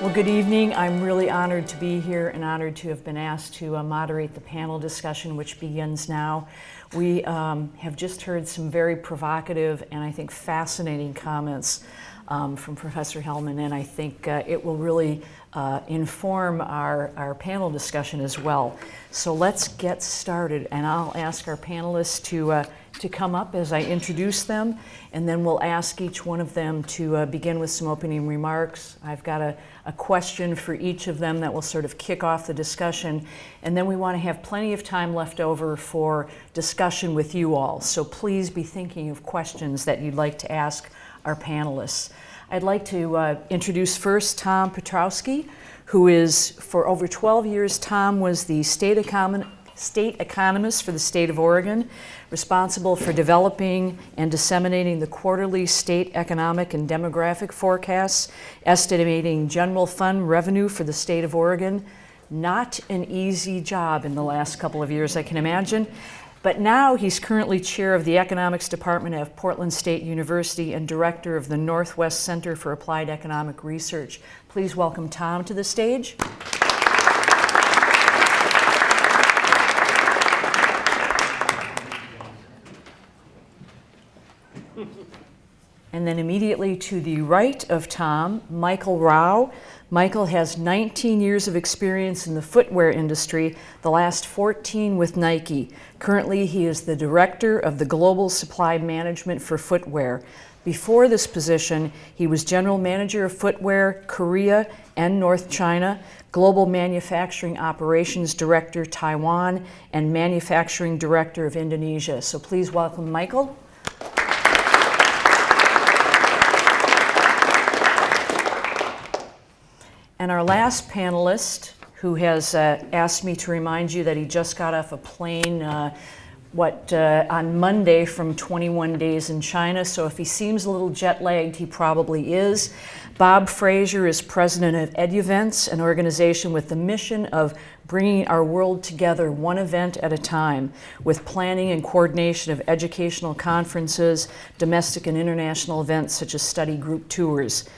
Well, good evening. I'm really honored to be here and honored to have been asked to moderate the panel discussion, which begins now. We have just heard some very provocative and I think fascinating comments from Professor Hellman, and I think it will really inform our panel discussion as well. So let's get started, and I'll ask our panelists to come up as I introduce them, and then we'll ask each one of them to begin with some opening remarks. I've got a question for each of them that will sort of kick off the discussion, and then we want to have plenty of time left over for discussion with you all. So please be thinking of questions that you'd like to ask our panelists. I'd like to introduce first Tom Petrowski, who is, for over 12 years, Tom was the state economist for the state of Oregon, responsible for developing and disseminating the quarterly state economic and demographic forecasts, estimating general fund revenue for the state of Oregon. Not an easy job in the last couple of years, I can imagine. But now he's currently chair of the economics department at Portland State University and director of the Northwest Center for Applied Economic Research. Please welcome Tom to the stage. And then immediately to the right of Tom, Michael Rao. Michael has 19 years of experience in the footwear industry, the last 14 with Nike. Currently, he is the director of the Global Supply Management for Footwear. Before this position, he was general manager of footwear, Korea and North China, global manufacturing operations director, Taiwan, and manufacturing director of Indonesia. So please welcome Michael. And our last panelist, who has asked me to remind you that he just got off a plane on Monday from 21 days in China, so if he seems a little jet-lagged, he probably is. Bob Fraser is president of EduVents, an organization with the mission of bringing our world together one event at a time, with planning and coordination of educational conferences, domestic and international events such as study group tours.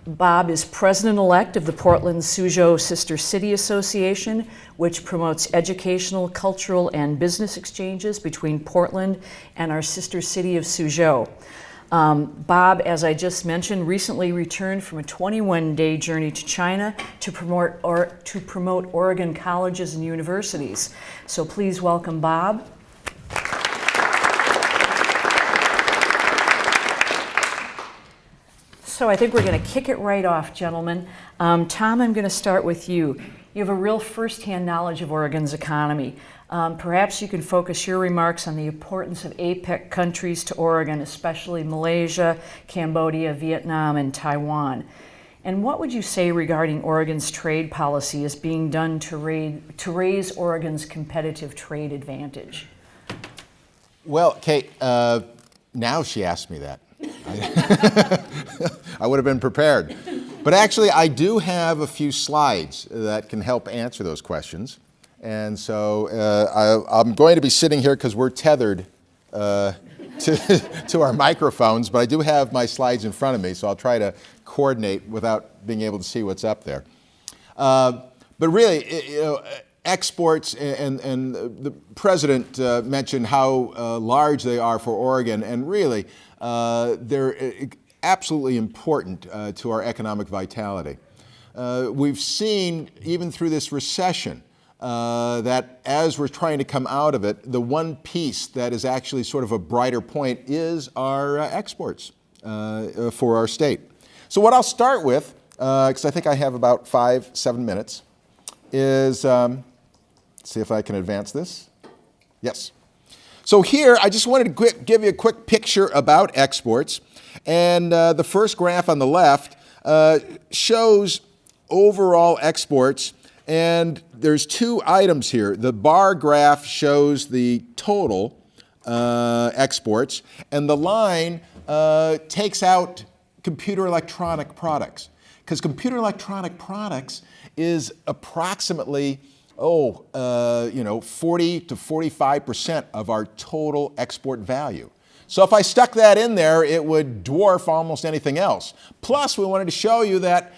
Bob is president-elect of the Portland-Suzhou Sister City Association, which promotes educational, cultural, and business exchanges between Portland and our sister city of Suzhou. Bob, as I just mentioned, recently returned from a 21-day journey to China to promote Oregon colleges and universities. So please welcome Bob. So I think we're going to kick it right off, gentlemen. Tom, I'm going to start with you. You have a real firsthand knowledge of Oregon's economy. Perhaps you can focus your remarks on the importance of Apec countries to Oregon, especially Malaysia, Cambodia, Vietnam, and Taiwan. And what would you say regarding Oregon's trade policy is being done to raise Oregon's competitive trade advantage? Well, Kate, now she asked me that. I would have been prepared. But actually, I do have a few slides that can help answer those questions. And so I'm going to be sitting here because we're tethered to our microphones, but I do have my slides in front of me, so I'll try to coordinate without being able to see what's up there. But really, exports, and the president mentioned how large they are for Oregon, and really, they're absolutely important to our economic vitality. We've seen, even through this recession, that as we're trying to come out of it, the one piece that is actually sort of a brighter point is our exports for our state. So what I'll start with, because I think I have about 5-7 minutes, is, see if I can advance this. Yes. So here, I just wanted to give you a quick picture about exports. And the first graph on the left shows overall exports. And there's two items here. The bar graph shows the total exports. And the line takes out computer electronic products. Because computer electronic products is approximately 40 to 45% of our total export value. So if I stuck that in there, it would dwarf almost anything else. Plus, we wanted to show you that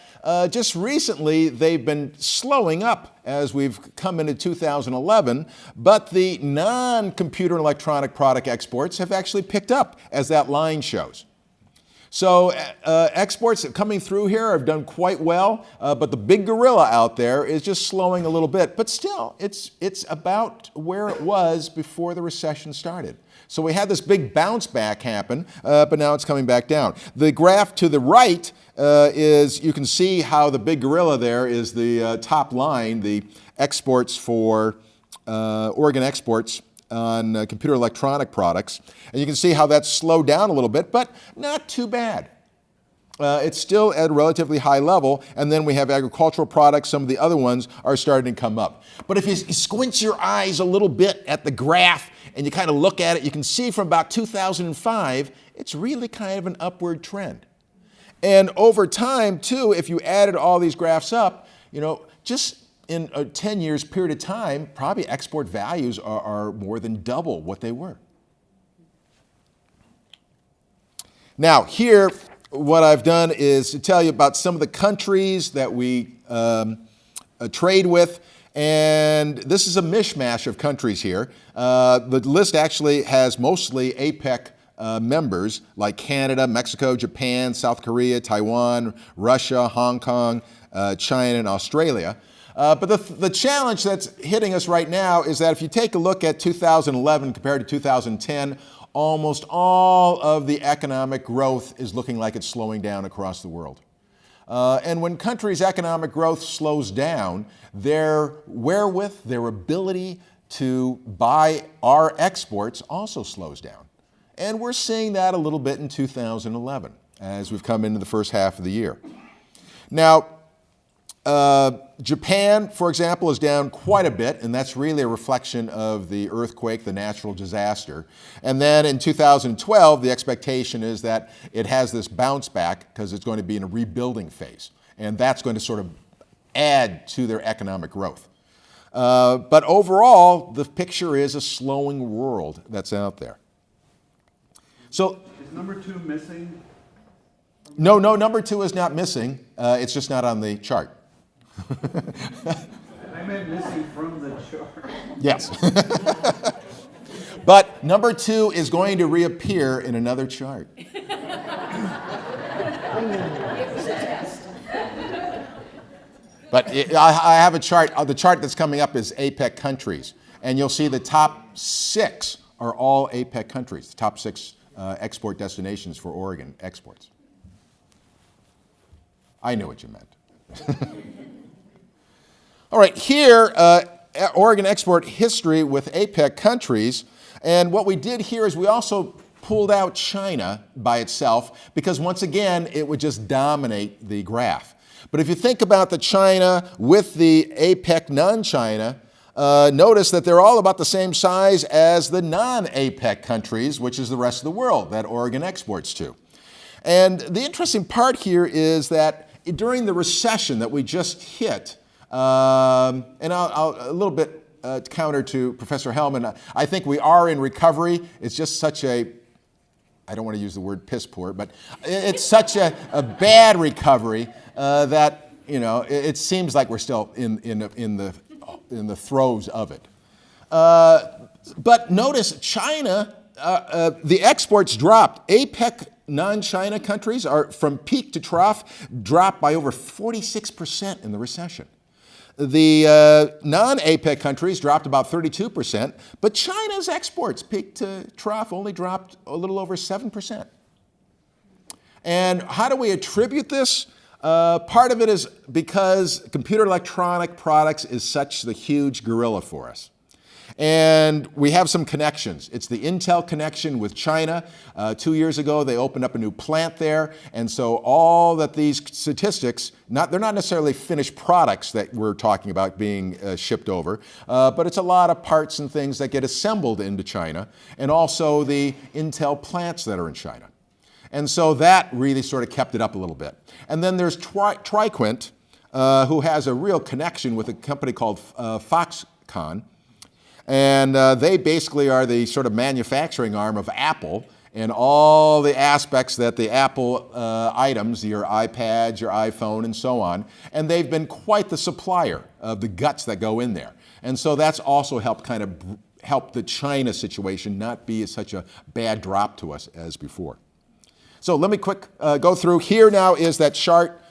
Just recently, they've been slowing up as we've come into 2011, but the non-computer and electronic product exports have actually picked up, as that line shows. So exports coming through here have done quite well, but the big gorilla out there is just slowing a little bit. But still, it's about where it was before the recession started. So we had this big bounce back happen, but now it's coming back down. The graph to the right is, you can see how the big gorilla there is the top line, the exports for Oregon exports on computer electronic products. And you can see how that's slowed down a little bit, but not too bad. It's still at a relatively high level, and then we have agricultural products. Some of the other ones are starting to come up. But if you squint your eyes a little bit at the graph and you kind of look at it, you can see from about 2005, it's really kind of an upward trend. And over time, too, if you added all these graphs up, just in a 10 years period of time, probably export values are more than double what they were. Now, here, what I've done is to tell you about some of the countries that we trade with, and this is a mishmash of countries here. The list actually has mostly Apec members like Canada, Mexico, Japan, South Korea, Taiwan, Russia, Hong Kong, China, and Australia. But the challenge that's hitting us right now is that if you take a look at 2011 compared to 2010, almost all of the economic growth is looking like it's slowing down across the world. And when countries' economic growth slows down, their wherewith, their ability to buy our exports also slows down. And we're seeing that a little bit in 2011 as we've come into the first half of the year. Now, Japan, for example, is down quite a bit, and that's really a reflection of the earthquake, the natural disaster. And then in 2012, the expectation is that it has this bounce back because it's going to be in a rebuilding phase. And that's going to sort of add to their economic growth. But overall, the picture is a slowing world that's out there. So, is number 2 missing? No, number 2 is not missing. It's just not on the chart. I meant missing from the chart. Yes. But number 2 is going to reappear in another chart. But I have a chart. The chart that's coming up is APEC countries. And you'll see the top 6 are all APEC countries, the top 6 export destinations for Oregon exports. I knew what you meant. All right, here, Oregon export history with APEC countries. And what we did here is we also pulled out China by itself because, once again, it would just dominate the graph. But if you think about the China with the APEC non-China, notice that they're all about the same size as the non-APEC countries, which is the rest of the world that Oregon exports to. And the interesting part here is that during the recession that we just hit, and I'll a little bit counter to Professor Hellman, I think we are in recovery. It's just such a, I don't want to use the word piss poor, but it's such a bad recovery that, it seems like we're still in the throes of it. But notice China, the exports dropped. APEC non-China countries are, from peak to trough, dropped by over 46% in the recession. The non-APEC countries dropped about 32%, but China's exports, peak to trough, only dropped a little over 7%. And how do we attribute this? Part of it is because computer electronic products is such the huge gorilla for us. And we have some connections. It's the Intel connection with China. 2 years ago, they opened up a new plant there. And so all that these statistics, they're not necessarily finished products that we're talking about being shipped over, but it's a lot of parts and things that get assembled into China, and also the Intel plants that are in China. And so that really sort of kept it up a little bit. And then there's Triquint, who has a real connection with a company called Foxconn. And they basically are the sort of manufacturing arm of Apple. and all the aspects that the Apple items, your iPads, your iPhone, and so on, and they've been quite the supplier of the guts that go in there. And so that's also helped kind of help the China situation not be such a bad drop to us as before. So let me quick go through. Here now is that chart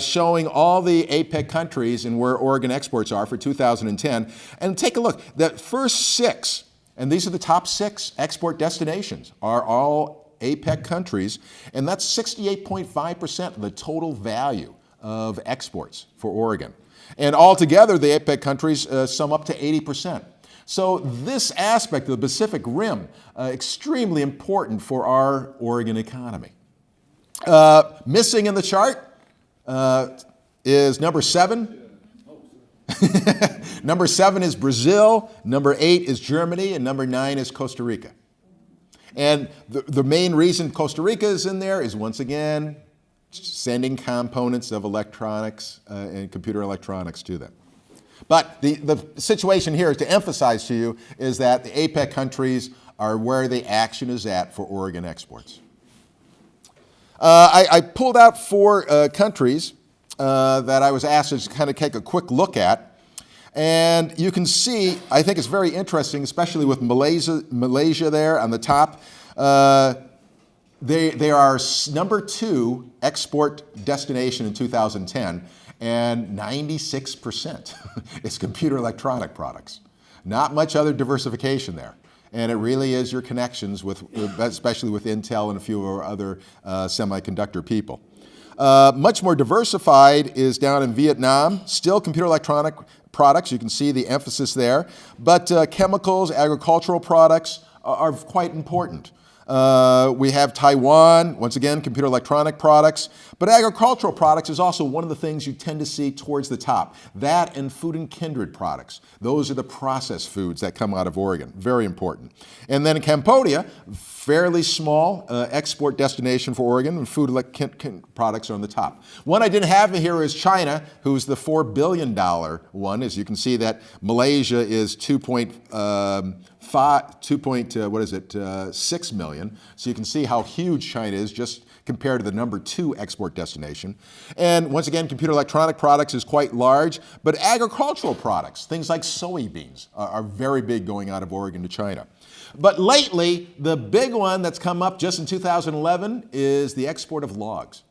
showing all the APEC countries and where Oregon exports are for 2010. And take a look. The first 6, and these are the top 6 export destinations, are all APEC countries, and that's 68.5% of the total value of exports for Oregon. And altogether, the APEC countries sum up to 80%. So this aspect of the Pacific Rim, extremely important for our Oregon economy. Missing in the chart is number 7. Number 7 is Brazil, number 8 is Germany, and number 9 is Costa Rica. And the main reason Costa Rica is in there is, once again, sending components of electronics and computer electronics to them. But the situation here, to emphasize to you, is that the APEC countries are where the action is at for Oregon exports. I pulled out 4 countries that I was asked to kind of take a quick look at. And you can see, I think it's very interesting, especially with Malaysia there on the top. They are number 2 export destination in 2010, and 96% is computer electronic products. Not much other diversification there. And it really is your connections with, especially with Intel and a few of our other semiconductor people. Much more diversified is down in Vietnam, still computer electronic products, you can see the emphasis there, but chemicals, agricultural products are quite important. We have Taiwan, once again, computer electronic products, but agricultural products is also one of the things you tend to see towards the top. That and food and kindred products. Those are the processed foods that come out of Oregon, very important. And then Cambodia, fairly small export destination for Oregon, and food products are on the top. One I didn't have here is China, who's the $4 billion one. As you can see that Malaysia is 6 million. So you can see how huge China is just compared to the number 2 export destination. And once again, computer electronic products is quite large, but agricultural products, things like soybeans, are very big going out of Oregon to China. But lately, the big one that's come up just in 2011 is the export of logs.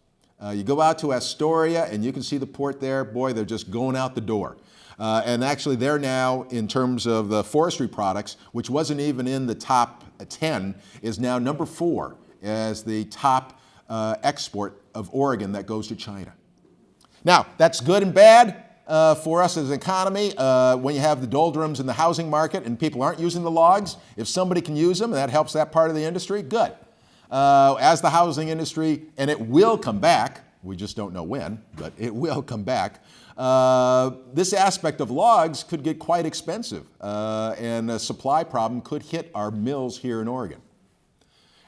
You go out to Astoria and you can see the port there. Boy, they're just going out the door. And actually, they're now, in terms of the forestry products, which wasn't even in the top 10, is now number 4 as the top export of Oregon that goes to China. Now, that's good and bad for us as an economy. When you have the doldrums in the housing market and people aren't using the logs, if somebody can use them and that helps that part of the industry, good. As the housing industry, and it will come back, we just don't know when, but it will come back. This aspect of logs could get quite expensive, and a supply problem could hit our mills here in Oregon.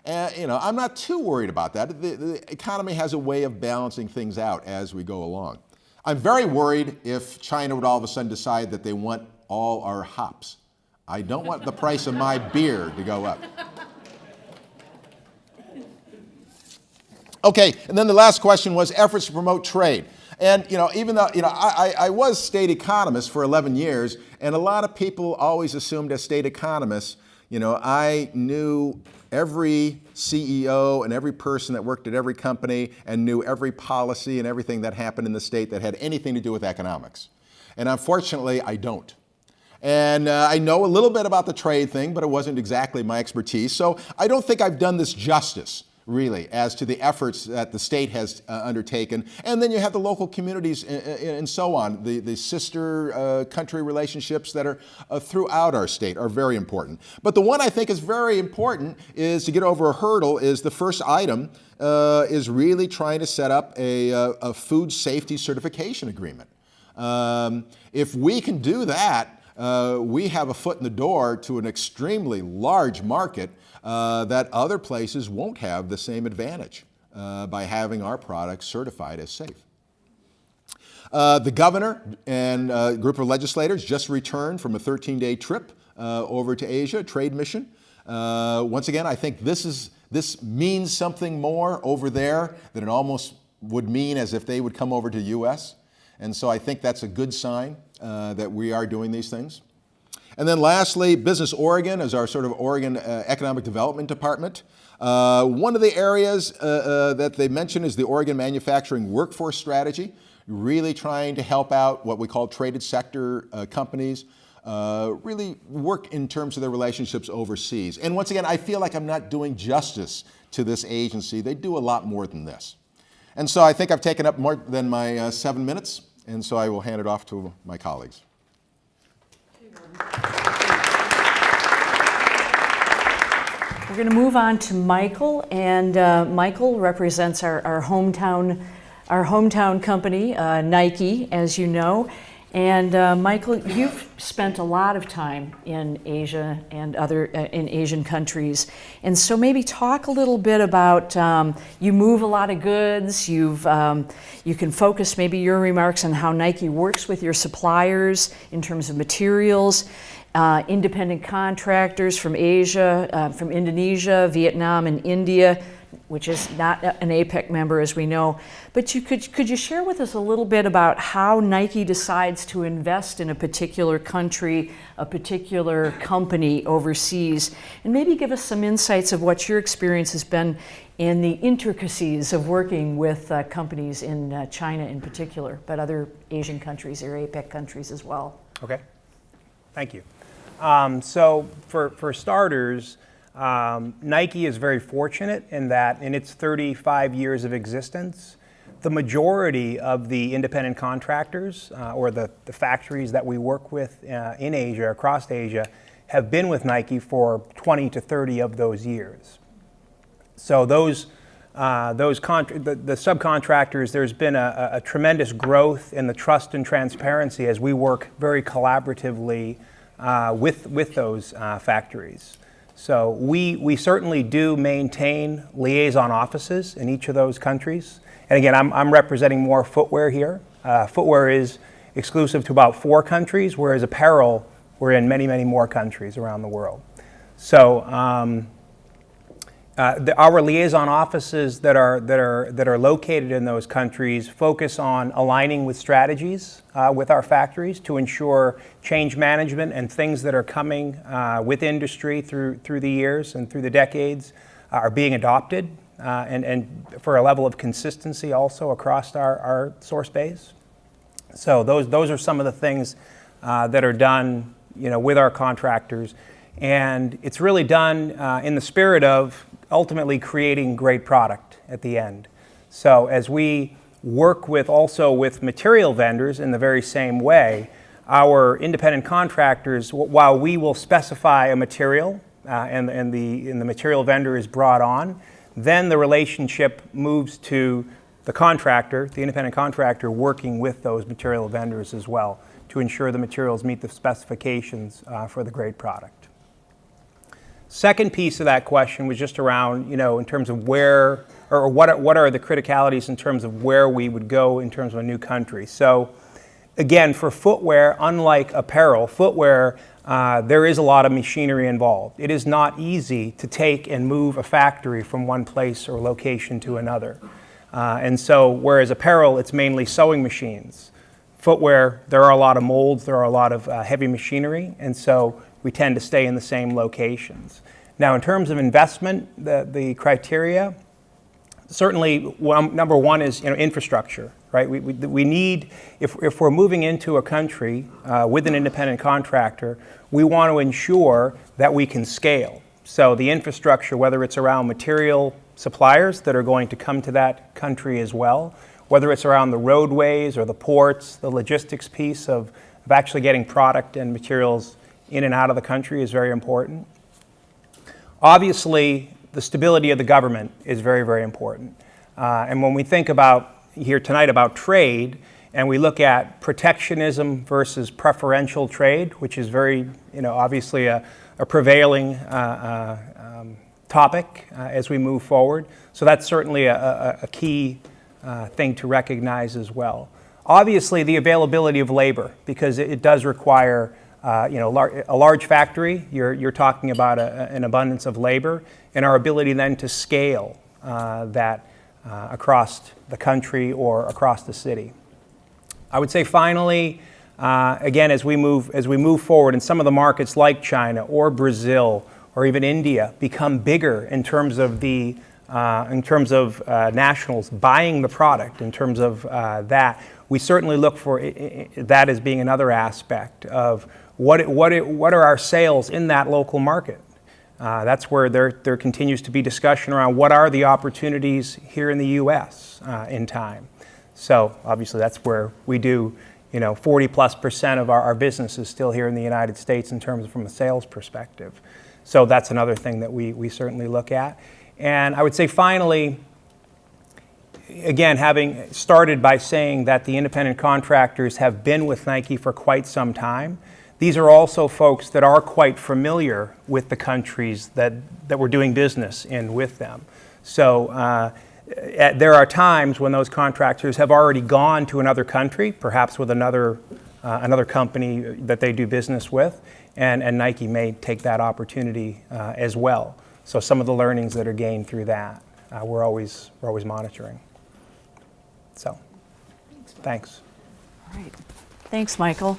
And I'm not too worried about that. The economy has a way of balancing things out as we go along. I'm very worried if China would all of a sudden decide that they want all our hops. I don't want the price of my beer to go up. Okay, and then the last question was efforts to promote trade. And even though I was state economist for 11 years, and a lot of people always assumed as state economists, I knew every CEO and every person that worked at every company and knew every policy and everything that happened in the state that had anything to do with economics. And unfortunately, I don't. And I know a little bit about the trade thing, but it wasn't exactly my expertise. So I don't think I've done this justice, really, as to the efforts that the state has undertaken. And then you have the local communities and so on. The sister country relationships that are throughout our state are very important. But the one I think is very important is to get over a hurdle is the first item is really trying to set up a food safety certification agreement. If we can do that, we have a foot in the door to an extremely large market that other places won't have the same advantage by having our products certified as safe. The governor and a group of legislators just returned from a 13-day trip over to Asia, a trade mission. Once again, I think this is this means something more over there than it almost would mean as if they would come over to the U.S. And so I think that's a good sign that we are doing these things. And then lastly, Business Oregon is our sort of Oregon Economic Development Department. One of the areas that they mention is the Oregon Manufacturing Workforce Strategy, really trying to help out what we call traded sector companies, really work in terms of their relationships overseas. And once again, I feel like I'm not doing justice to this agency. They do a lot more than this. And so I think I've taken up more than my 7 minutes, and so I will hand it off to my colleagues. We're going to move on to Michael, and Michael represents our hometown company, Nike, as you know. And Michael, you've spent a lot of time in Asia and other in Asian countries, and so maybe talk a little bit about you move a lot of goods. You can focus maybe your remarks on how Nike works with your suppliers in terms of materials, independent contractors from Asia, from Indonesia, Vietnam, and India, which is not an Apec member, as we know. But could you share with us a little bit about how Nike decides to invest in a particular country, a particular company overseas, and maybe give us some insights of what your experience has been in the intricacies of working with companies in China in particular, but other Asian countries or Apec countries as well. Okay, thank you. So for starters, Nike is very fortunate in that in its 35 years of existence, the majority of the independent contractors or the factories that we work with in Asia, across Asia, have been with Nike for 20 to 30 of those years. So the subcontractors, there's been a tremendous growth in the trust and transparency as we work very collaboratively with those factories. So we certainly do maintain liaison offices in each of those countries. And again, I'm representing more footwear here. Footwear is exclusive to about 4 countries, whereas apparel, we're in many, many more countries around the world. So our liaison offices that are located in those countries focus on aligning with strategies with our factories to ensure change management and things that are coming with industry through the years and through the decades are being adopted and for a level of consistency also across our source base. So those are some of the things that are done, with our contractors, and it's really done in the spirit of ultimately creating great product at the end. So as we work also with material vendors in the very same way, our independent contractors, while we will specify a material and the material vendor is brought on, then the relationship moves to the contractor, the independent contractor, working with those material vendors as well to ensure the materials meet the specifications for the great product. Second piece of that question was just around, in terms of where, or what are the criticalities in terms of where we would go in terms of a new country. So again, for footwear, unlike apparel, footwear, there is a lot of machinery involved. It is not easy to take and move a factory from one place or location to another. And so, whereas apparel, it's mainly sewing machines. Footwear, there are a lot of molds, there are a lot of heavy machinery, and so we tend to stay in the same locations. Now, in terms of investment, the criteria, certainly number one is infrastructure, right? We need, if we're moving into a country with an independent contractor, we want to ensure that we can scale. So the infrastructure, whether it's around material suppliers that are going to come to that country as well, whether it's around the roadways or the ports, the logistics piece of actually getting product and materials in and out of the country is very important. Obviously, the stability of the government is very, very important. And when we think about here tonight about trade, and we look at protectionism versus preferential trade, which is very, obviously a prevailing topic as we move forward. So that's certainly a key thing to recognize as well. Obviously, the availability of labor, because it does require a large factory, you're talking about an abundance of labor, and our ability then to scale that across the country or across the city. I would say finally, again, as we move forward, and some of the markets like China or Brazil or even India become bigger in terms of nationals buying the product, in terms of that, we certainly look for that as being another aspect of what are our sales in that local market. That's where there continues to be discussion around what are the opportunities here in the U.S. In time. So obviously that's where we do, 40+% of our business is still here in the United States in terms of from a sales perspective. So that's another thing that we certainly look at. And I would say finally, again, having started by saying that the independent contractors have been with Nike for quite some time, these are also folks that are quite familiar with the countries that we're doing business in with them. So there are times when those contractors have already gone to another country, perhaps with another company that they do business with, and Nike may take that opportunity as well. So some of the learnings that are gained through that, we're always monitoring. So, thanks. All right. Thanks, Michael.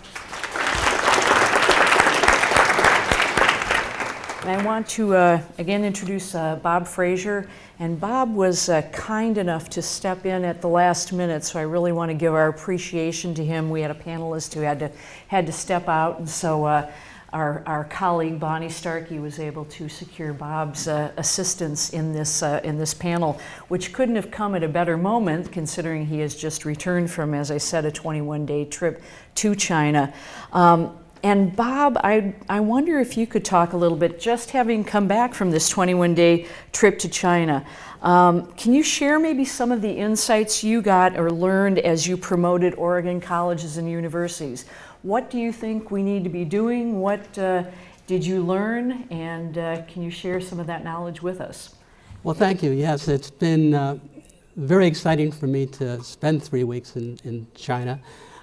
And I want to again introduce Bob Fraser. And Bob was kind enough to step in at the last minute, so I really want to give our appreciation to him. We had a panelist who had to step out, and so our colleague Bonnie Starkey was able to secure Bob's assistance in this panel, which couldn't have come at a better moment, considering he has just returned from, as I said, a 21-day trip to China. And Bob, I wonder if you could talk a little bit, just having come back from this 21-day trip to China. Can you share maybe some of the insights you got or learned as you promoted Oregon colleges and universities? What do you think we need to be doing? What did you learn? And can you share some of that knowledge with us? Well, thank you. Yes, it's been very exciting for me to spend 3 weeks in China.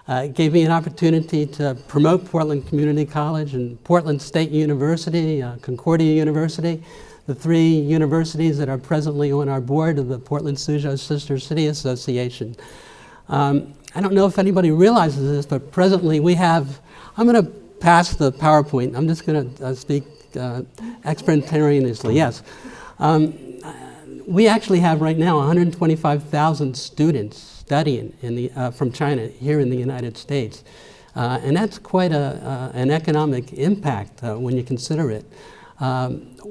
It gave me an opportunity to promote Portland Community College and Portland State University, Concordia University, the 3 universities that are presently on our board of the Portland-Suzhou Sister City Association. I don't know if anybody realizes this, but presently we have, I'm going to pass the PowerPoint. I'm just going to speak extemporaneously. Yes. We actually have right now 125,000 students studying from China here in the United States. And that's quite an economic impact when you consider it.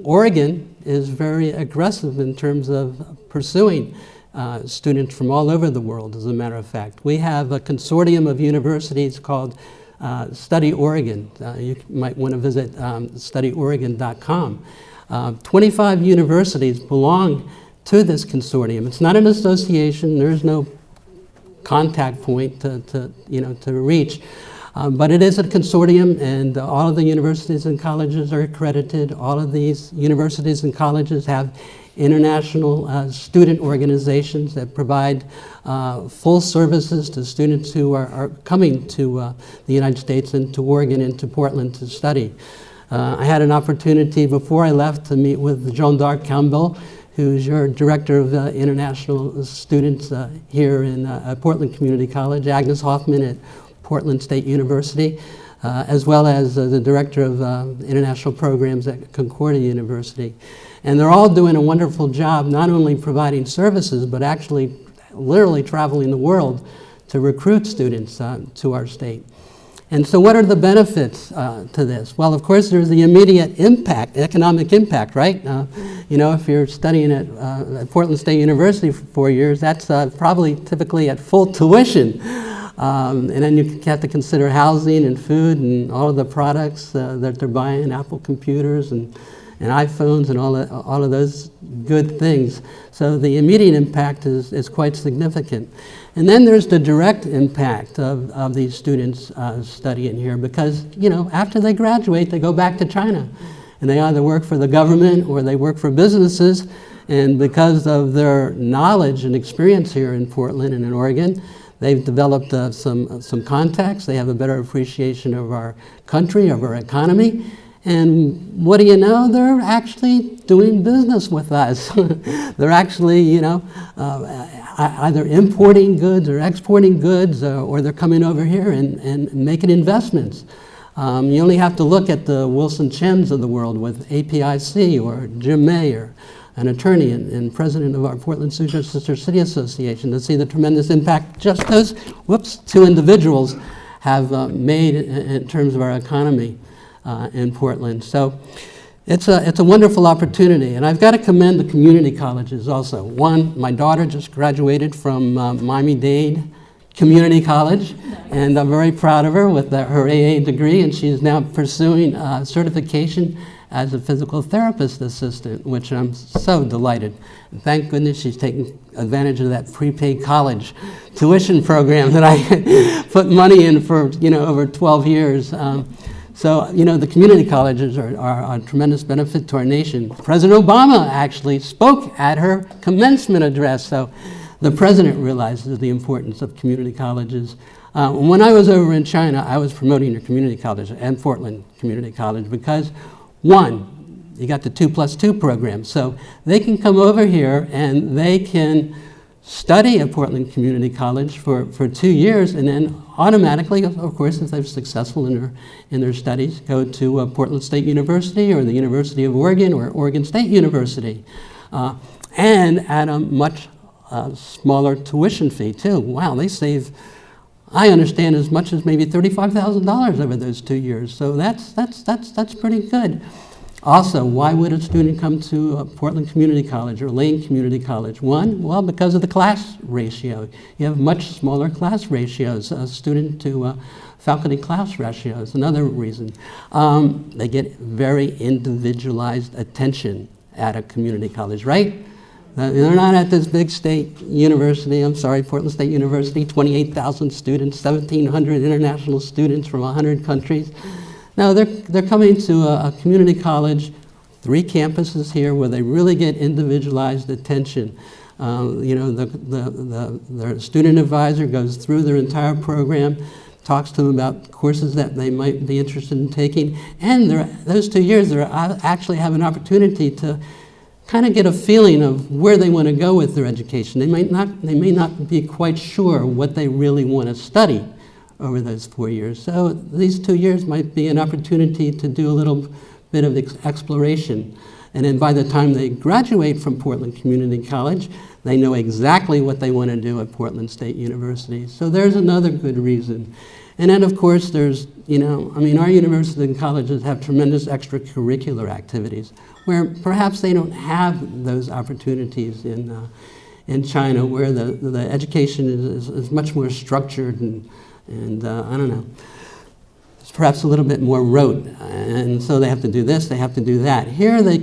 Oregon is very aggressive in terms of pursuing students from all over the world, as a matter of fact. We have a consortium of universities called Study Oregon. You might want to visit studyoregon.com. 25 universities belong to this consortium. It's not an association. There's no contact point to reach. But it is a consortium, and all of the universities and colleges are accredited. All of these universities and colleges have international student organizations that provide full services to students who are coming to the United States and to Oregon and to Portland to study. I had an opportunity before I left to meet with Jean-Darc Campbell, who's your director of international students here in Portland Community College, Agnes Hoffman at Portland State University, as well as the director of international programs at Concordia University. And they're all doing a wonderful job, not only providing services, but actually literally traveling the world to recruit students to our state. And so what are the benefits to this? Well, of course, there's the immediate impact, economic impact, right? If you're studying at Portland State University for 4 years, that's probably typically at full tuition. And then you have to consider housing and food and all of the products that they're buying, Apple computers and iPhones and all of those good things. So the immediate impact is quite significant. And then there's the direct impact of these students studying here because, after they graduate, they go back to China. And they either work for the government or they work for businesses. And because of their knowledge and experience here in Portland and in Oregon, They've developed some contacts. They have a better appreciation of our country, of our economy. And what do you know? They're actually doing business with us. They're actually, either importing goods or exporting goods, or they're coming over here and making investments. You only have to look at the Wilson Chens of the world with APIC, or Jim May, or an attorney and president of our Portland-Suzhou Sister City Association, to see the tremendous impact just those two individuals have made in terms of our economy in Portland. So it's a wonderful opportunity, and I've got to commend the community colleges also. One, my daughter just graduated from Miami-Dade Community College, and I'm very proud of her with her AA degree, and she's now pursuing certification as a physical therapist assistant, which I'm so delighted. And thank goodness she's taking advantage of that prepaid college tuition program that I put money in for over 12 years. So, the community colleges are a tremendous benefit to our nation. President Obama actually spoke at her commencement address, so the president realizes the importance of community colleges. When I was over in China, I was promoting your community college and Portland Community College because, one, you got the 2+2 program, so they can come over here and they can study at Portland Community College for 2 years, and then automatically, of course, if they're successful in their studies, go to Portland State University or the University of Oregon or Oregon State University, and at a much smaller tuition fee too. Wow, they save, I understand, as much as maybe $35,000 over those 2 years. So that's pretty good. Also, why would a student come to Portland Community College or Lane Community College? One, well, because of the class ratio. You have much smaller class ratios, student to faculty class ratios. Another reason. They get very individualized attention at a community college, right? They're not at this big state university, Portland State University, 28,000 students, 1,700 international students from 100 countries. No, they're coming to a community college, 3 campuses here, where they really get individualized attention. The student advisor goes through their entire program, talks to them about courses that they might be interested in taking, and those 2 years they actually have an opportunity to kind of get a feeling of where they want to go with their education. They may not be quite sure what they really want to study over those 4 years. So these 2 years might be an opportunity to do a little bit of exploration. And then by the time they graduate from Portland Community College, they know exactly what they want to do at Portland State University. So there's another good reason. And then of course there's, our universities and colleges have tremendous extracurricular activities where perhaps they don't have those opportunities in China, where the education is much more structured and I don't know, it's perhaps a little bit more rote, and so they have to do this, they have to do that. Here they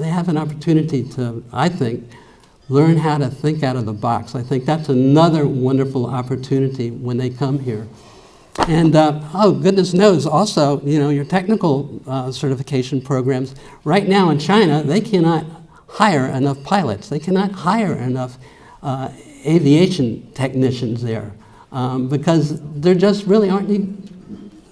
have an opportunity to, I think, learn how to think out of the box. I think that's another wonderful opportunity when they come here. And goodness knows also, your technical certification programs, right now in China, they cannot hire enough pilots. They cannot hire enough aviation technicians there. Because there just really aren't any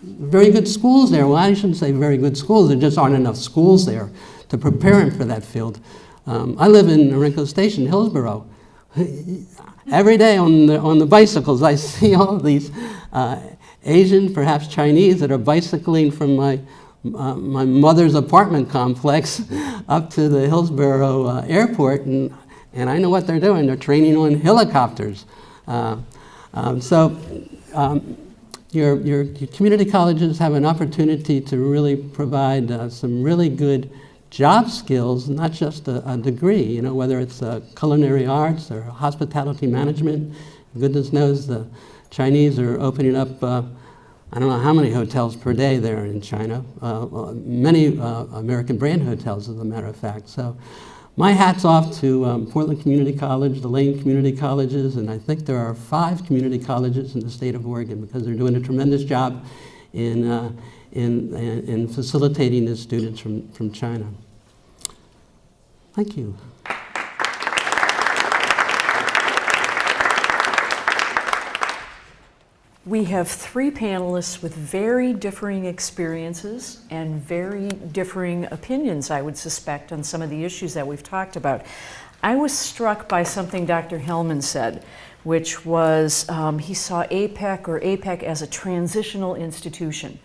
very good schools there. Well, I shouldn't say very good schools, there just aren't enough schools there to prepare them for that field. I live in Norinco Station, Hillsborough. Every day on the bicycles, I see all these Asian, perhaps Chinese, that are bicycling from my mother's apartment complex up to the Hillsborough airport, and I know what they're doing. They're training on helicopters. Your community colleges have an opportunity to really provide some really good job skills, not just a degree, whether it's culinary arts or hospitality management. Goodness knows the Chinese are opening up, I don't know how many hotels per day there in China, many American brand hotels, as a matter of fact. So my hat's off to Portland Community College, the Lane Community Colleges, and I think there are 5 community colleges in the state of Oregon, because they're doing a tremendous job in facilitating the students from China. Thank you. We have three panelists with very differing experiences and very differing opinions, I would suspect, on some of the issues that we've talked about. I was struck by something Dr. Hellman said, which was he saw APEC as a transitional institution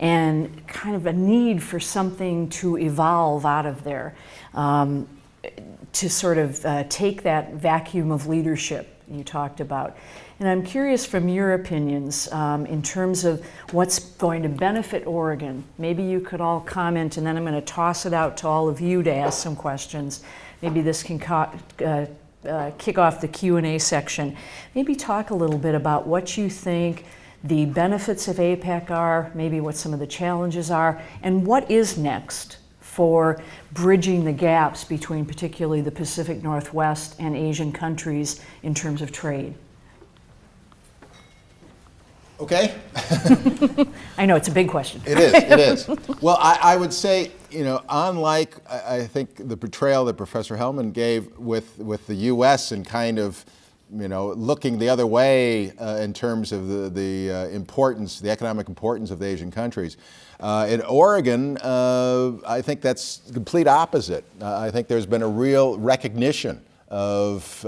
and kind of a need for something to evolve out of there, to sort of take that vacuum of leadership you talked about. And I'm curious from your opinions in terms of what's going to benefit Oregon. Maybe you could all comment, and then I'm going to toss it out to all of you to ask some questions. Maybe this can kick off the Q&A section. Maybe talk a little bit about what you think the benefits of APEC are, maybe what some of the challenges are, and what is next for bridging the gaps between particularly the Pacific Northwest and Asian countries in terms of trade. Okay. I know it's a big question. It is. Well, I would say, unlike I think the portrayal that Professor Hellman gave with the U.S. and kind of, looking the other way in terms of the importance, the economic importance of the Asian countries. In Oregon, I think that's the complete opposite. I think there's been a real recognition of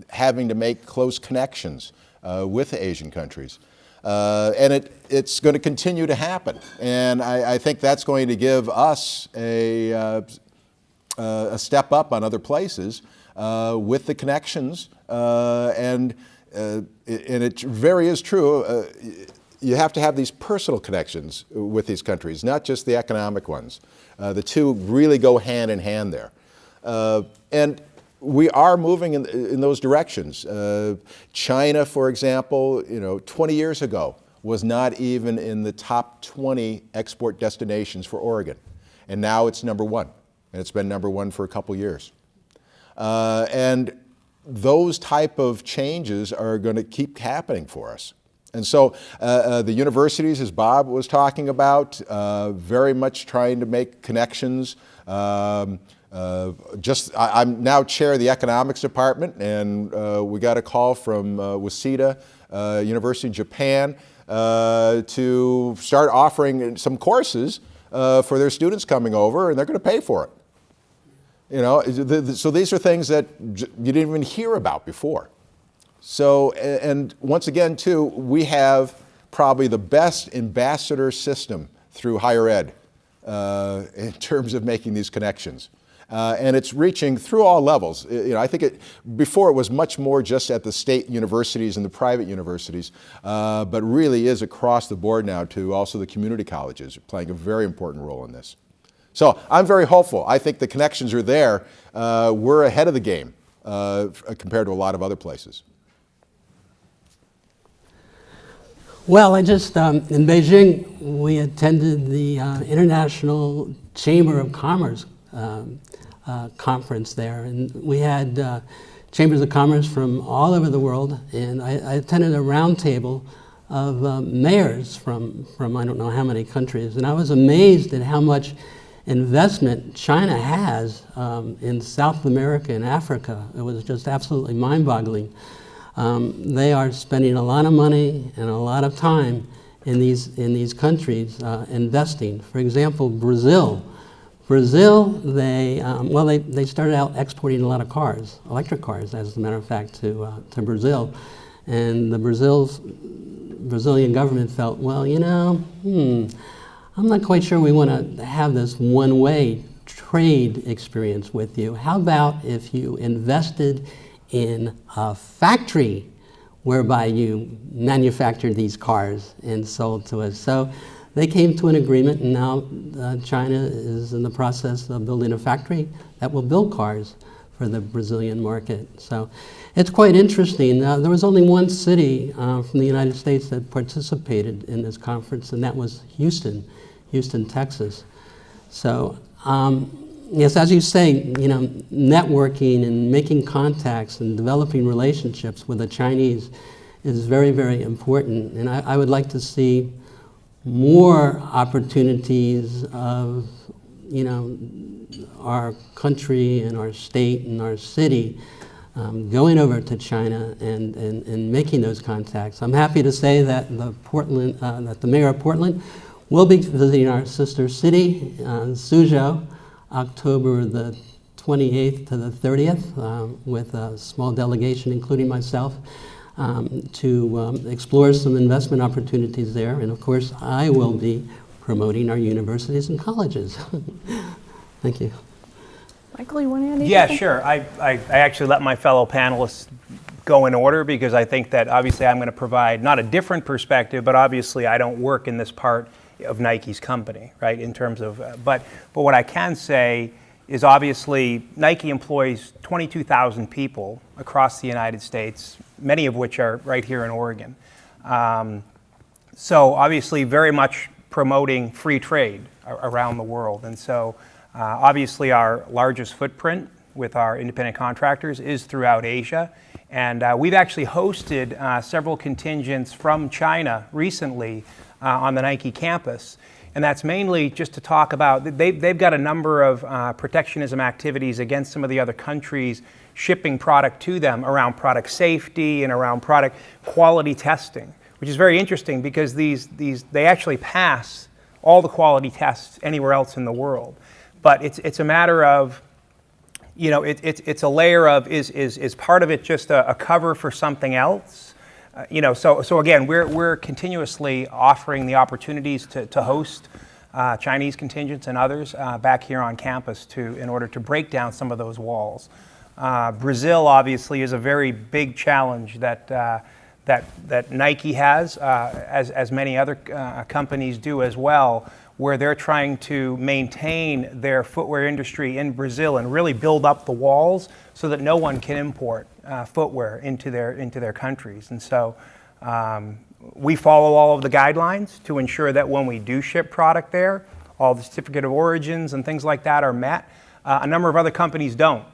having to make close connections with the Asian countries. And it's going to continue to happen. And I think that's going to give us a step up on other places with the connections. And it very is true. You have to have these personal connections with these countries, not just the economic ones. The two really go hand in hand there. And we are moving in those directions. China, for example, 20 years ago was not even in the top 20 export destinations for Oregon. And now it's number one. And it's been number one for a couple years. And those type of changes are going to keep happening for us. And so the universities, as Bob was talking about, very much trying to make connections. I'm now chair of the economics department, and we got a call from Waseda University in Japan to start offering some courses for their students coming over, and they're going to pay for it. So these are things that you didn't even hear about before. So, and once again, too, we have probably the best ambassador system through higher ed in terms of making these connections. And it's reaching through all levels. I think before it was much more just at the state universities and the private universities, but really is across the board now to also the community colleges playing a very important role in this. So I'm very hopeful. I think the connections are there. We're ahead of the game compared to a lot of other places. Well, in Beijing, we attended the International Chamber of Commerce conference there, and we had chambers of commerce from all over the world, and I attended a roundtable of mayors from I don't know how many countries, and I was amazed at how much investment China has in South America and Africa. It was just absolutely mind-boggling. They are spending a lot of money and a lot of time in these countries investing. For example, Brazil, they started out exporting a lot of cars, electric cars, as a matter of fact, to Brazil, and the Brazilian government felt, well, I'm not quite sure we want to have this one-way trade experience with you. How about if you invested in a factory whereby you manufactured these cars and sold to us? So they came to an agreement, and now China is in the process of building a factory that will build cars for the Brazilian market. So it's quite interesting. There was only one city from the United States that participated in this conference, and that was Houston, Texas. So yes, as you say, networking and making contacts and developing relationships with the Chinese is very, very important. And I would like to see more opportunities of, our country and our state and our city going over to China and making those contacts. I'm happy to say that that the mayor of Portland will be visiting our sister city, Suzhou, October the 28th to the 30th, with a small delegation, including myself, to explore some investment opportunities there. And of course, I will be promoting our universities and colleges. Thank you. Michael, you want to add anything? Yeah, sure. I actually let my fellow panelists go in order because I think that obviously I'm going to provide not a different perspective, but obviously I don't work in this part of Nike's company, right? In terms of, but what I can say is obviously Nike employs 22,000 people across the United States, many of which are right here in Oregon. So obviously very much promoting free trade around the world. And so obviously our largest footprint with our independent contractors is throughout Asia. And we've actually hosted several contingents from China recently on the Nike campus. And that's mainly just to talk about, they've got a number of protectionism activities against some of the other countries shipping product to them around product safety and around product quality testing, which is very interesting because they actually pass all the quality tests anywhere else in the world. But it's a matter of, it's a layer of, is part of it just a cover for something else? So again, we're continuously offering the opportunities to host Chinese contingents and others back here on campus in order to break down some of those walls. Brazil obviously is a very big challenge that Nike has, as many other companies do as well, where they're trying to maintain their footwear industry in Brazil and really build up the walls so that no one can import footwear into their countries. And so we follow all of the guidelines to ensure that when we do ship product there, all the certificate of origins and things like that are met. A number of other companies don't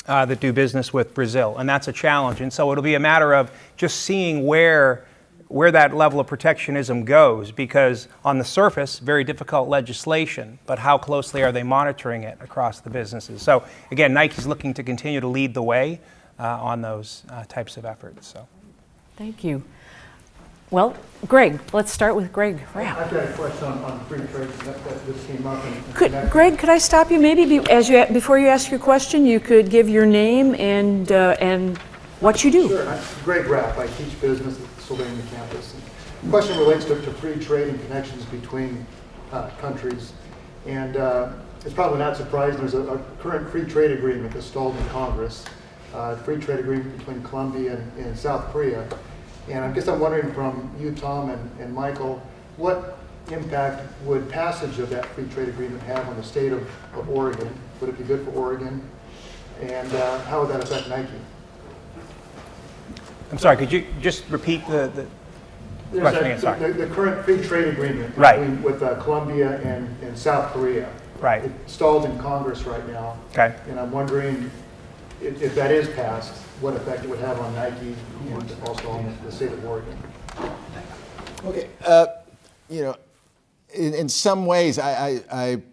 that do business with Brazil, and that's a challenge. And so it'll be a matter of just seeing where that level of protectionism goes, because on the surface, very difficult legislation, but how closely are they monitoring it across the businesses? So again, Nike's looking to continue to lead the way on those types of efforts. So, Thank you. Well, Greg, let's start with Greg Rao. I've got a question on free trade that just came up. Greg, could I stop you? Maybe before you ask your question, you could give your name and what you do. Sure. I'm Greg Rapp. I teach business at the Sylvania campus. The question relates to free trade and connections between countries. And it's probably not surprising. There's a current free trade agreement that's stalled in Congress, free trade agreement between Colombia and South Korea. And I guess I'm wondering from you, Tom, and Michael, what impact would passage of that free trade agreement have on the state of Oregon? Would it be good for Oregon? And how would that affect Nike? I'm sorry, could you just repeat the question again? Sorry. The current free trade agreement with Colombia and South Korea. Right. It stalled in Congress right now. Okay. And I'm wondering if that is passed, what effect it would have on Nike and also on the state of Oregon. Okay, in some ways, I'm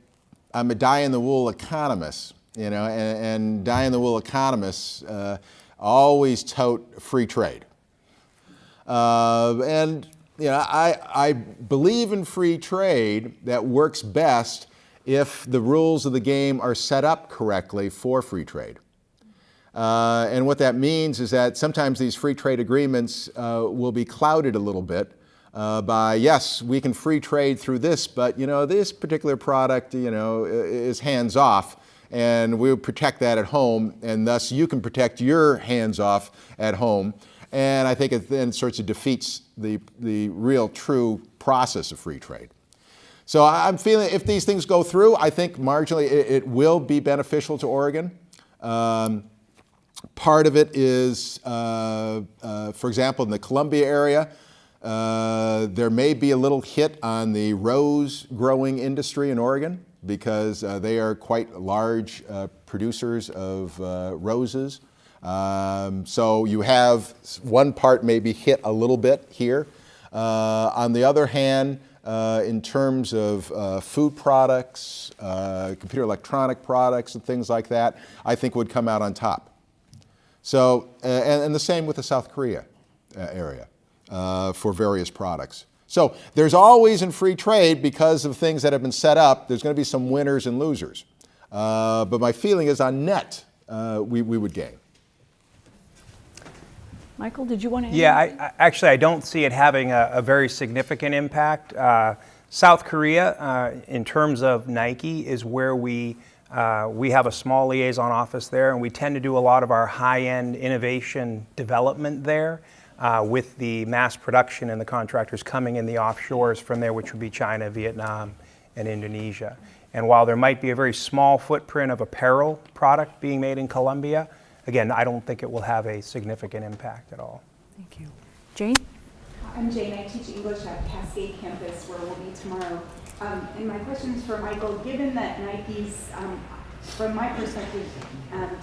a die-in-the-wool economist, and die-in-the-wool economists always tote free trade. I believe in free trade that works best if the rules of the game are set up correctly for free trade. And what that means is that sometimes these free trade agreements will be clouded a little bit by, yes, we can free trade through this, but this particular product is hands off, and we'll protect that at home, and thus you can protect your hands off at home. And I think it then sort of defeats the real true process of free trade. So I'm feeling if these things go through, I think marginally it will be beneficial to Oregon. Part of it is, for example, in the Columbia area, there may be a little hit on the rose growing industry in Oregon because they are quite large producers of roses. So you have one part maybe hit a little bit here. On the other hand, in terms of food products, computer electronic products and things like that, I think would come out on top. So, and the same with the South Korea area for various products. So there's always in free trade, because of things that have been set up, there's going to be some winners and losers. But my feeling is on net, we would gain. Michael, did you want to add Yeah, anything? I don't see it having a very significant impact. South Korea, in terms of Nike, is where we have a small liaison office there, and we tend to do a lot of our high-end innovation development there, with the mass production and the contractors coming in the offshores from there, which would be China, Vietnam, and Indonesia. And while there might be a very small footprint of apparel product being made in Colombia, again, I don't think it will have a significant impact at all. Thank you. Jane? I'm Jane. I teach English at Cascade Campus, where we'll be tomorrow. And my question is for Michael. Given that Nike's, from my perspective,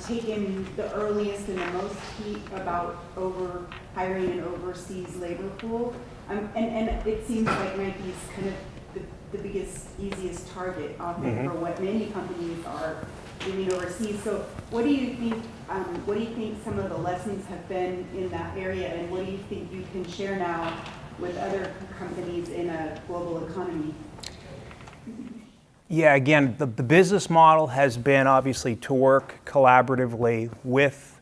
taken the earliest and the most heat about hiring an overseas labor pool, and it seems like Nike's kind of the biggest, easiest target often for what many companies are doing overseas. So what do you think? What do you think some of the lessons have been in that area, and what do you think you can share now with other companies in a global economy? Yeah, again, the business model has been obviously to work collaboratively with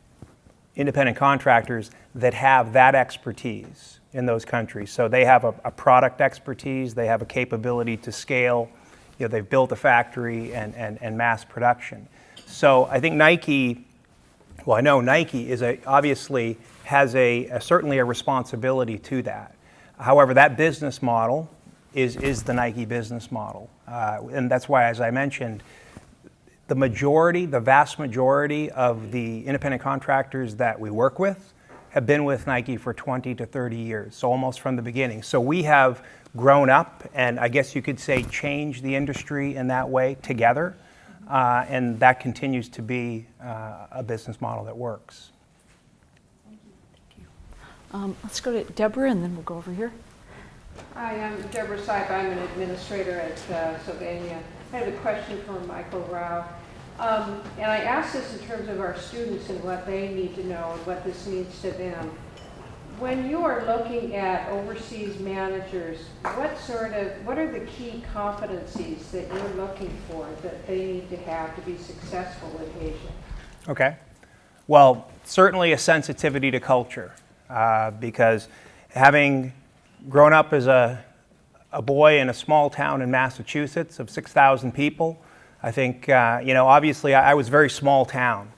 independent contractors that have that expertise in those countries. So they have a product expertise, they have a capability to scale, they've built a factory and mass production. So I think Nike, well, I know Nike obviously has certainly a responsibility to that. However, that business model is the Nike business model. And that's why, as I mentioned, the vast majority of the independent contractors that we work with have been with Nike for 20 to 30 years, so almost from the beginning. So we have grown up, and I guess you could say changed the industry in that way together, and that continues to be a business model that works. Let's go to Deborah, and then we'll go over here. Hi, I'm Deborah Seib. I'm an administrator at Sylvania. I have a question for Michael Rao. And I ask this in terms of our students and what they need to know and what this means to them. When you are looking at overseas managers, what are the key competencies that you're looking for that they need to have to be successful in Asia? Okay. Well, certainly a sensitivity to culture, because having grown up as a boy in a small town in Massachusetts of 6,000 people, I think, obviously I was very small town,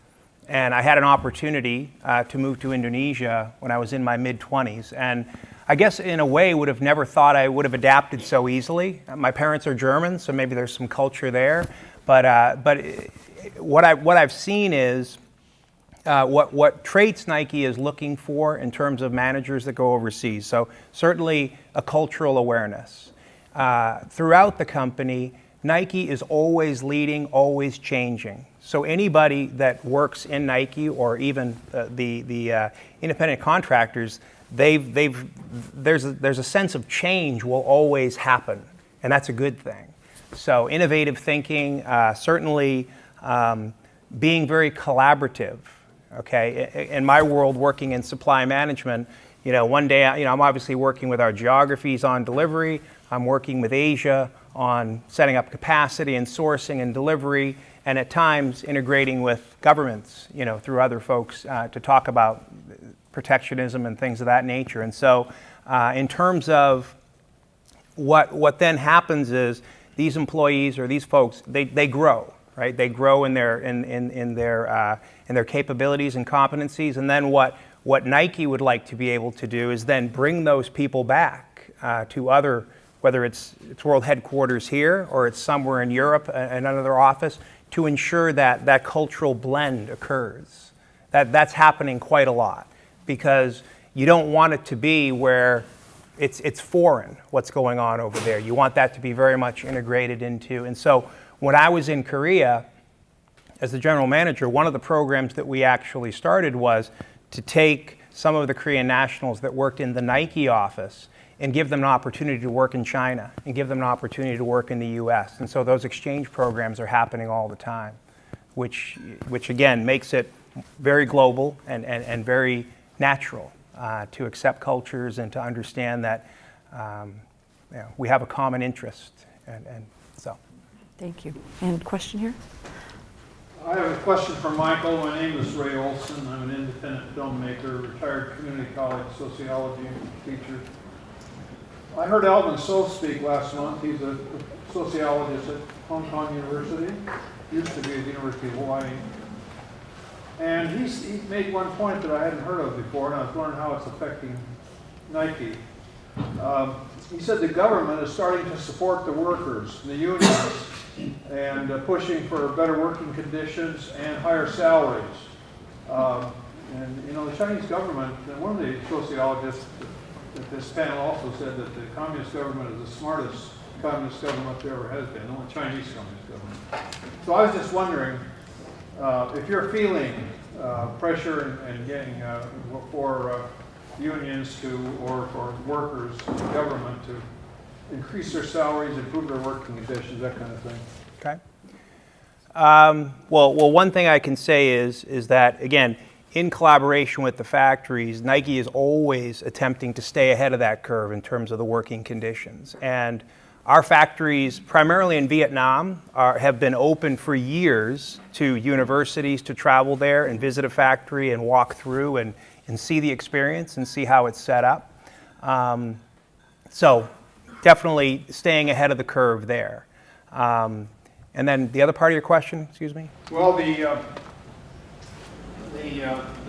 and I had an opportunity to move to Indonesia when I was in my mid-20s, and I guess in a way would have never thought I would have adapted so easily. My parents are German, so maybe there's some culture there, but what I've seen is what traits Nike is looking for in terms of managers that go overseas. So certainly a cultural awareness. Throughout the company, Nike is always leading, always changing. So anybody that works in Nike, or even the independent contractors, there's a sense of change will always happen, and that's a good thing. So innovative thinking, certainly being very collaborative. Okay, in my world, working in supply management, one day, I'm obviously working with our geographies on delivery. I'm working with Asia on setting up capacity and sourcing and delivery, and at times integrating with governments, through other folks to talk about protectionism and things of that nature. And so, in terms of what then happens is these employees or these folks, they grow, right? They grow in their capabilities and competencies, and then what Nike would like to be able to do is then bring those people back to other, whether it's world headquarters here or it's somewhere in Europe, another office, to ensure that cultural blend occurs. That's happening quite a lot, because you don't want it to be where it's foreign what's going on over there. You want that to be very much integrated into. And so when I was in Korea as the general manager, one of the programs that we actually started was to take some of the Korean nationals that worked in the Nike office and give them an opportunity to work in China and give them an opportunity to work in the US. And so those exchange programs are happening all the time, which again makes it very global and very natural to accept cultures and to understand that we have a common interest. And so. Thank you. And question here? I have a question for Michael. My name is Ray Olson. I'm an independent filmmaker, retired community college sociology teacher. I heard Alvin So speak last month. He's a sociologist at Hong Kong University, used to be at the University of Hawaii. And he made one point that I hadn't heard of before, and I was wondering how it's affecting Nike. He said the government is starting to support the workers, the unions, and pushing for better working conditions and higher salaries. And you know, the Chinese government, and one of the sociologists at this panel also said that the communist government is the smartest communist government there ever has been, the Chinese communist government. So I was just wondering if you're feeling pressure and getting for unions to, or for workers, the government to increase their salaries, improve their working conditions, that kind of thing. Okay. Well, one thing I can say is that, again, in collaboration with the factories, Nike is always attempting to stay ahead of that curve in terms of the working conditions. And our factories, primarily in Vietnam, have been open for years to universities to travel there and visit a factory and walk through and see the experience and see how it's set up. So definitely staying ahead of the curve there. And then the other part of your question, excuse me? Well, the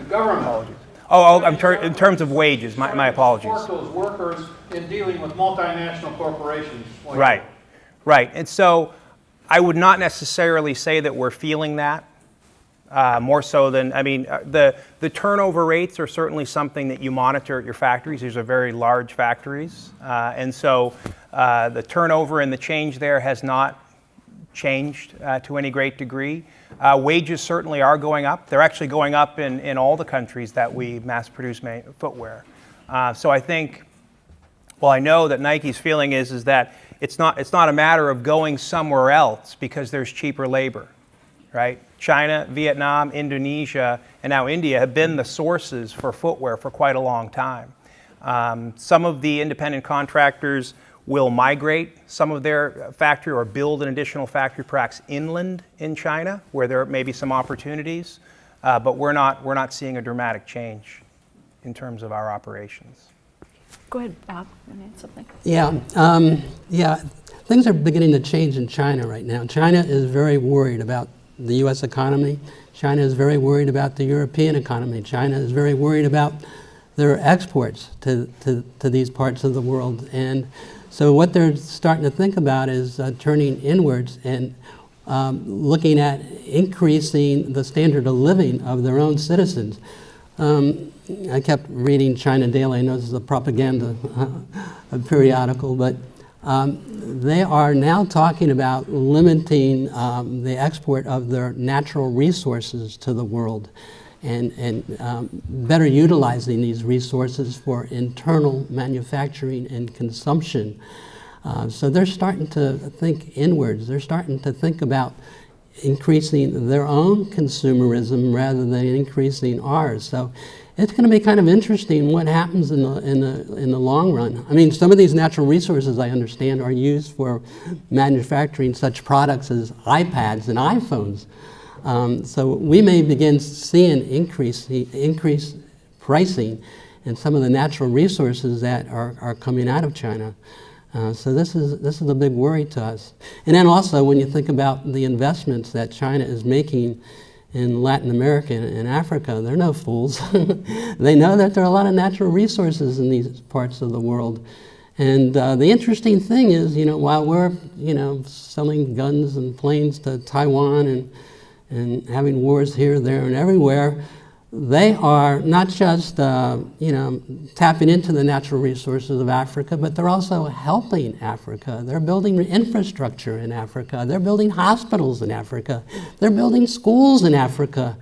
government. In terms of wages, my apologies. Support those workers in dealing with multinational corporations. Right. And so I would not necessarily say that we're feeling that. More so than, I mean, the turnover rates are certainly something that you monitor at your factories. These are very large factories. And so the turnover and the change there has not changed to any great degree. Wages certainly are going up. They're actually going up in all the countries that we mass produce footwear. So I think, well, I know that Nike's feeling is that it's not a matter of going somewhere else because there's cheaper labor, right? China, Vietnam, Indonesia, and now India have been the sources for footwear for quite a long time. Some of the independent contractors will migrate some of their factory or build an additional factory perhaps inland in China where there may be some opportunities, but we're not seeing a dramatic change in terms of our operations. Go ahead, Bob. You want to add something? Yeah, things are beginning to change in China right now. China is very worried about the U.S. economy. China is very worried about the European economy. China is very worried about their exports to these parts of the world. And so what they're starting to think about is turning inwards and looking at increasing the standard of living of their own citizens. I kept reading China Daily. I know this is a propaganda periodical, but they are now talking about limiting the export of their natural resources to the world and better utilizing these resources for internal manufacturing and consumption. So they're starting to think inwards. They're starting to think about increasing their own consumerism rather than increasing ours. So it's going to be kind of interesting what happens in the long run. I mean, some of these natural resources, I understand, are used for manufacturing such products as iPads and iPhones. So we may begin seeing increased pricing in some of the natural resources that are coming out of China. So this is a big worry to us. And then also when you think about the investments that China is making in Latin America and Africa, they're no fools. They know that there are a lot of natural resources in these parts of the world. And the interesting thing is, while we're, selling guns and planes to Taiwan and having wars here, there, and everywhere, they are not just, tapping into the natural resources of Africa, but they're also helping Africa. They're building infrastructure in Africa. They're building hospitals in Africa. They're building schools in Africa.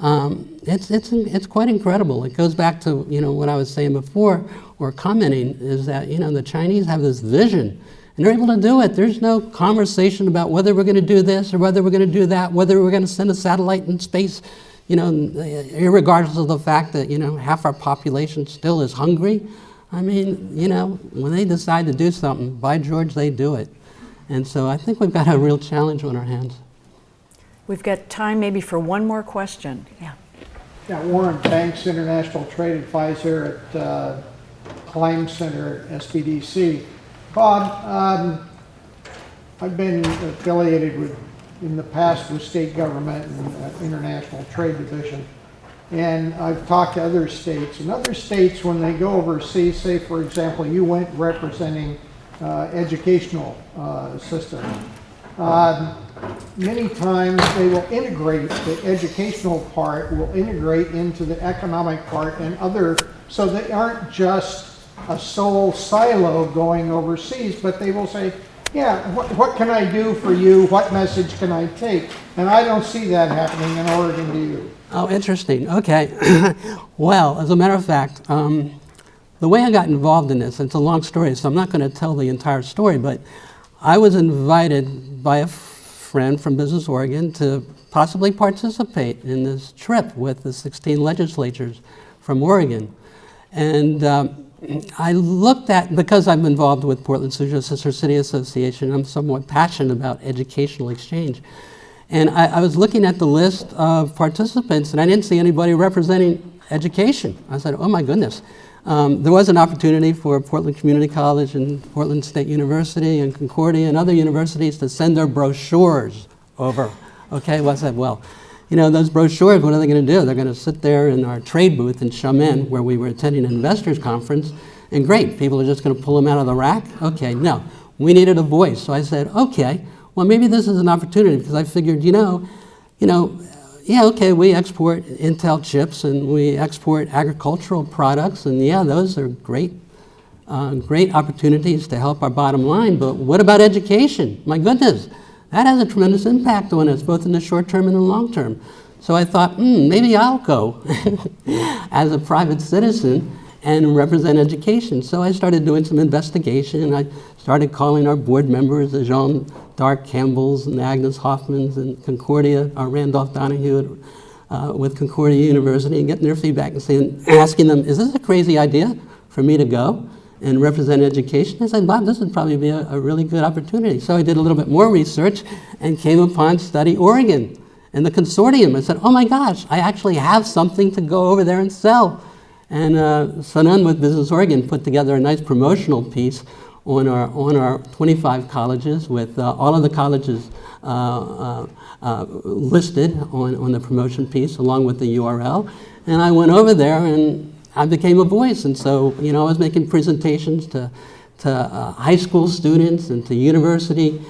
It's quite incredible. It goes back to, what I was saying before, or commenting, is that, the Chinese have this vision, and they're able to do it. There's no conversation about whether we're going to do this or whether we're going to do that, whether we're going to send a satellite in space. you know, irregardless of the fact that, you know, half our population still is hungry. I mean, you know, when they decide to do something, by George, they do it. And so I think we've got a real challenge on our hands. We've got time maybe for one more question. Yeah. Yeah, Warren Banks, International Trade Advisor at Claim Center at SBDC. Bob, I've been affiliated with, in the past, with state government and International Trade Division. And I've talked to other states. And other states, when they go overseas, say, for example, you went representing educational systems. Many times they will integrate the educational part, will integrate into the economic part and other, so they aren't just a sole silo going overseas, but they will say, yeah, what can I do for you? What message can I take? And I don't see that happening in Oregon, do you? Oh, interesting. Okay. Well, as a matter of fact, the way I got involved in this, it's a long story, so I'm not going to tell the entire story, but I was invited by a friend from Business Oregon to possibly participate in this trip with the 16 legislatures from Oregon. And I looked at, because I'm involved with Portland-Suzhou Sister City Association, I'm somewhat passionate about educational exchange. And I was looking at the list of participants, and I didn't see anybody representing education. I said, oh my goodness. There was an opportunity for Portland Community College and Portland State University and Concordia and other universities to send their brochures over. Okay, well I said, well, you know, those brochures, what are they going to do? They're going to sit there in our trade booth in Xiamen, where we were attending an investors conference, and great, people are just going to pull them out of the rack? Okay, no, we needed a voice. So I said, okay, well maybe this is an opportunity, because I figured, yeah, okay, we export Intel chips and we export agricultural products, and yeah, those are great, great opportunities to help our bottom line, but what about education? My goodness, that has a tremendous impact on us, both in the short term and the long term. So I thought, maybe I'll go as a private citizen and represent education. So I started doing some investigation, and I started calling our board members, the Jean Dark Campbells and Agnes Hoffmans and Concordia, our Randolph Donahue with Concordia University, and getting their feedback and asking them, is this a crazy idea for me to go and represent education? I said, Bob, this would probably be a really good opportunity. So I did a little bit more research and came upon Study Oregon and the consortium. I said, oh my gosh, I actually have something to go over there and sell. And Sanan with Business Oregon put together a nice promotional piece on our 25 colleges, with all of the colleges listed on the promotion piece along with the URL. And I went over there and I became a voice. And so, you know, I was making presentations to high school students and to university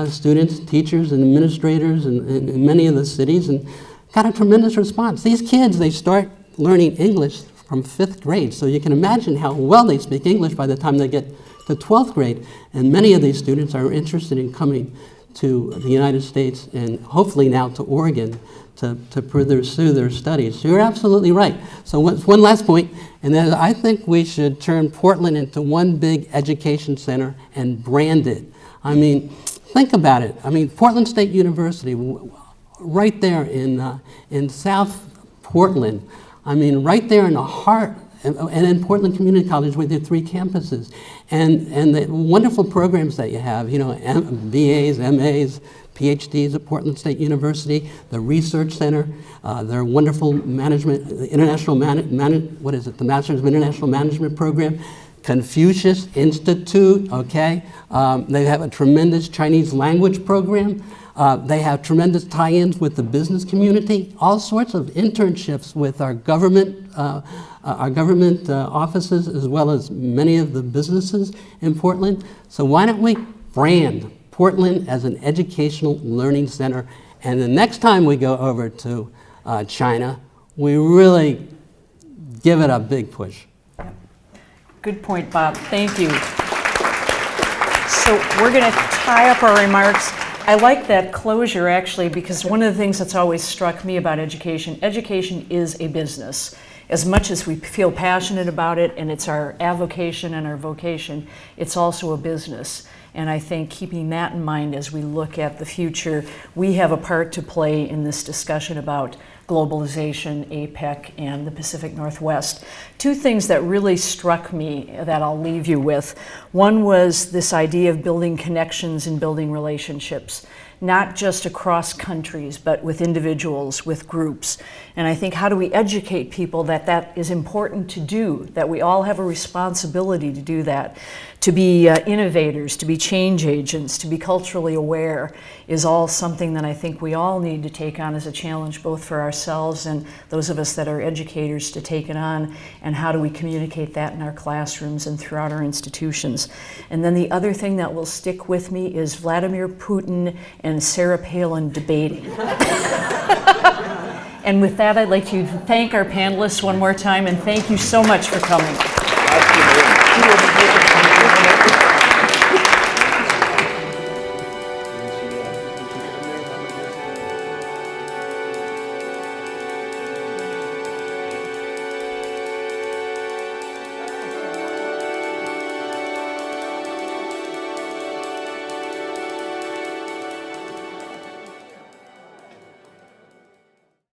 students, teachers and administrators in many of the cities, and got a tremendous response. These kids, they start learning English from 5th grade. So you can imagine how well they speak English by the time they get to 12th grade. And many of these students are interested in coming to the United States and hopefully now to Oregon to pursue their studies. So you're absolutely right. So one last point, and then I think we should turn Portland into one big education center and brand it. I mean, think about it. I mean, Portland State University, right there in South Portland, I mean, right there in the heart, and in Portland Community College with your 3 campuses, and the wonderful programs that you have, you know, BAs, MAs, PhDs at Portland State University, the Research Center, their wonderful management, international the Masters of International Management program, Confucius Institute, okay? They have a tremendous Chinese language program. They have tremendous tie-ins with the business community, all sorts of internships with our government offices, as well as many of the businesses in Portland. So why don't we brand Portland as an educational learning center, and the next time we go over to China, we really give it a big push. Good point, Bob. Thank you. So we're going to tie up our remarks. I like that closure, actually, because one of the things that's always struck me about education is a business. As much as we feel passionate about it, and it's our avocation and our vocation, it's also a business. And I think keeping that in mind as we look at the future, we have a part to play in this discussion about Globalization, Apec, and the Pacific Northwest. Two things that really struck me that I'll leave you with. One was this idea of building connections and building relationships, not just across countries, but with individuals, with groups. And I think, how do we educate people that that is important to do, that we all have a responsibility to do that, to be innovators, to be change agents, to be culturally aware, is all something that I think we all need to take on as a challenge, both for ourselves and those of us that are educators to take it on. And how do we communicate that in our classrooms and throughout our institutions? And then the other thing that will stick with me is Vladimir Putin and Sarah Palin debating. And with that, I'd like to thank our panelists one more time, and thank you so much for coming.